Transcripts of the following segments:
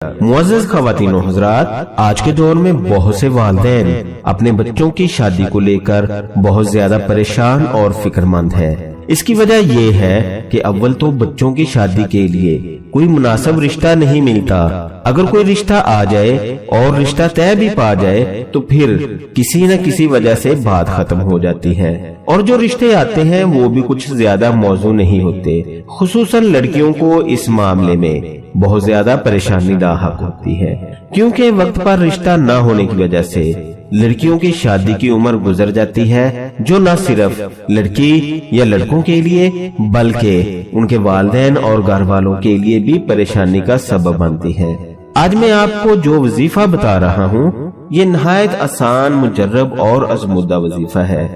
मुअज़्ज़ज़ ख़वातीन व हज़रात, आज के दौर में बहुत से वालिदैन अपने बच्चों की शादी को लेकर बहुत ज्यादा परेशान और फिक्रमंद है। इसकी वजह ये है कि अव्वल तो बच्चों की शादी के लिए कोई मुनासिब रिश्ता नहीं मिलता। अगर कोई रिश्ता आ जाए और रिश्ता तय भी पा जाए तो फिर किसी न किसी वजह से बात खत्म हो जाती है, और जो रिश्ते आते हैं वो भी कुछ ज्यादा मौजू नहीं होते। खुसूसन लड़कियों को इस मामले में बहुत ज्यादा परेशानी लाहक होती है, क्योंकि वक्त पर रिश्ता न होने की वजह से लड़कियों की शादी की उम्र गुजर जाती है, जो न सिर्फ लड़की या लड़कों के लिए बल्कि उनके वालिदैन और घर वालों के लिए भी परेशानी का सबब बनती है। आज मैं आपको जो वजीफा बता रहा हूँ ये नहायत आसान, मुजर्रब और आजमूदा वजीफा है,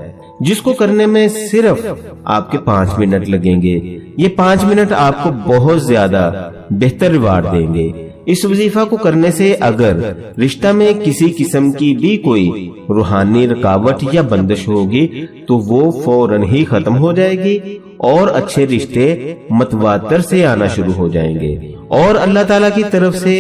जिसको करने में सिर्फ आपके 5 मिनट लगेंगे। ये 5 मिनट आपको बहुत ज्यादा बेहतर रिवार्ड देंगे। इस वजीफा को करने से अगर रिश्ता में किसी किस्म की भी कोई रूहानी रुकावट या बंदिश होगी तो वो फौरन ही खत्म हो जाएगी और अच्छे रिश्ते मतवातर से आना शुरू हो जाएंगे और अल्लाह ताला की तरफ से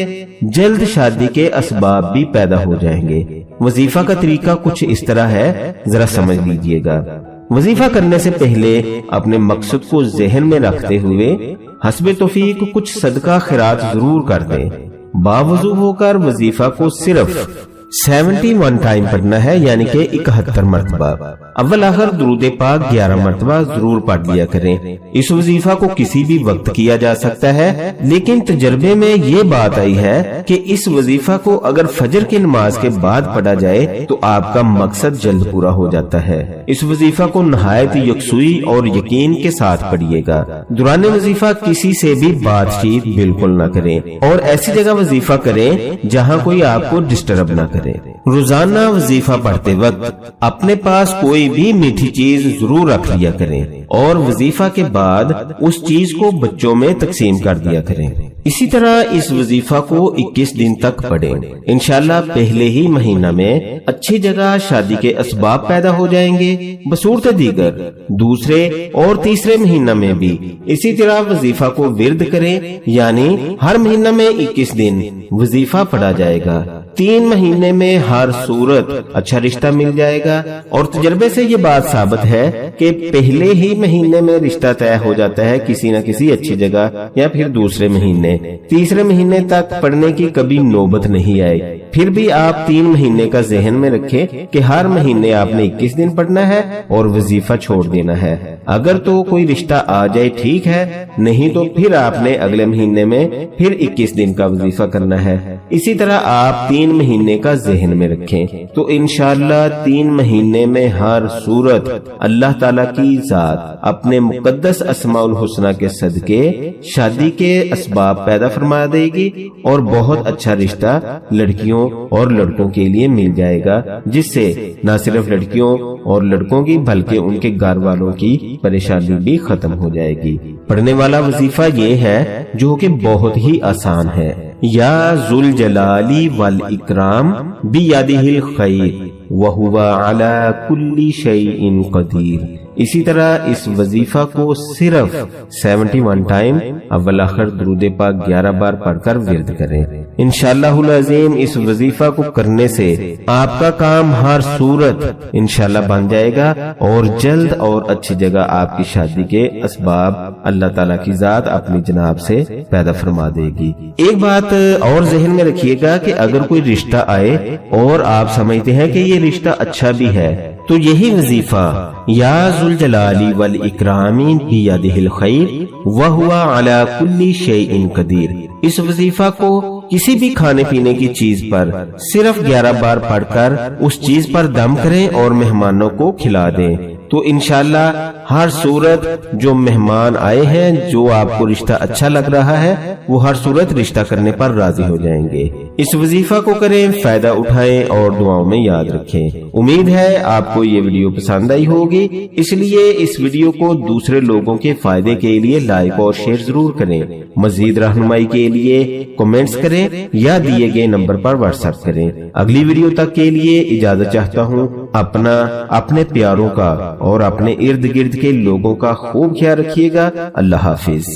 जल्द शादी के असबाब भी पैदा हो जाएंगे। वजीफा का तरीका कुछ इस तरह है, जरा समझ लीजिएगा। वजीफा करने से पहले अपने मकसद को जहन में रखते हुए हस्बे तौफीक कुछ सदका खैरात जरूर कर दें। बावजू होकर वजीफा को सिर्फ 71 टाइम पढ़ना है, यानी कि 71 मरतबा। अव्वल आखिर दुरूद पाक 11 मरतबा जरूर पढ़ लिया करें। इस वजीफा को किसी भी वक्त किया जा सकता है, लेकिन तजर्बे में ये बात आई है कि इस वजीफा को अगर फजर की नमाज के बाद पढ़ा जाए तो आपका मकसद जल्द पूरा हो जाता है। इस वजीफा को नहायत यकसुई और यकीन के साथ पढ़िएगा। दौरान वजीफा किसी से भी बातचीत बिल्कुल न करें और ऐसी जगह वजीफा करें जहाँ कोई आपको डिस्टर्ब न करे। रोजाना वजीफा पढ़ते वक्त अपने पास कोई भी मीठी चीज जरूर रख लिया करें और वजीफा के बाद उस चीज को बच्चों में तकसीम कर दिया करें। इसी तरह इस वजीफा को 21 दिन तक पढ़ें। इंशाल्लाह पहले ही महीना में अच्छी जगह शादी के असबाब पैदा हो जाएंगे। बसूरत दीगर दूसरे और तीसरे महीना में भी इसी तरह वजीफा को विर्द करें, यानी हर महीना में 21 दिन वजीफा पढ़ा जाएगा। 3 महीने में हर सूरत अच्छा रिश्ता मिल जाएगा और तजर्बे से ये बात साबित है कि पहले ही महीने में रिश्ता तय हो जाता है किसी न किसी अच्छी जगह, या फिर दूसरे महीने। तीसरे महीने तक पढ़ने की कभी नौबत नहीं आई। फिर भी आप 3 महीने का जहन में रखें कि हर महीने आपने 21 दिन पढ़ना है और वजीफा छोड़ देना है। अगर तो कोई रिश्ता आ जाए ठीक है, नहीं तो फिर आपने अगले महीने में फिर 21 दिन का वजीफा करना है। इसी तरह आप 3 महीने का जहन में रखें तो इंशाअल्लाह 3 महीने में हर सूरत अल्लाह ताला की जात अपने मुकद्दस अस्माउल हुस्ना के सदके शादी के असबाब पैदा फरमा देगी और बहुत अच्छा रिश्ता लड़कियों और लड़कों के लिए मिल जाएगा, जिससे न सिर्फ लड़कियों और लड़कों की बल्कि उनके घर वालों की परेशानी भी खत्म हो जाएगी। पढ़ने वाला वजीफा ये है जो कि बहुत ही आसान है। या जुल जलाली वल इकराम बियदिहिल खैर व हुवा अला कुल्ली शैइन कदीर। इसी तरह इस वजीफा को सिर्फ 71 टाइम अव्वल आखिर दुरूद पाक 11 बार पढ़कर विर्द करें। इंशाअल्लाहुल अज़ीम इस वजीफा को करने से आपका काम हर सूरत इंशाअल्लाह बन जाएगा और जल्द और अच्छी जगह आपकी शादी के असबाब अल्लाह ताला की जात अपनी जनाब से पैदा फरमा देगी। एक बात और जहन में रखिएगा कि अगर कोई रिश्ता आए और आप समझते हैं कि ये रिश्ता अच्छा भी है तो यही वजीफा या जुल जलाली वल इकरामी बियदिहिल खैर व हुवा अला कुल्ली शैइन कदीर, इस वजीफा को किसी भी खाने पीने की चीज पर सिर्फ 11 बार पढ़कर उस चीज पर दम करें और मेहमानों को खिला दें तो इंशाअल्लाह हर सूरत जो मेहमान आए हैं, जो आपको रिश्ता अच्छा लग रहा है, वो हर सूरत रिश्ता करने पर राजी हो जाएंगे। इस वजीफा को करें, फायदा उठाएं और दुआओं में याद रखें। उम्मीद है आपको ये वीडियो पसंद आई होगी, इसलिए इस वीडियो को दूसरे लोगों के फायदे के लिए लाइक और शेयर जरूर करें। मजीद रहनुमाई के लिए कमेंट्स करें या दिए गए नंबर पर व्हाट्सएप करें। अगली वीडियो तक के लिए इजाजत चाहता हूँ। अपना, अपने प्यारों का और अपने इर्द गिर्द के लोगों का खूब ख्याल रखिएगा। अल्लाह हाफिज।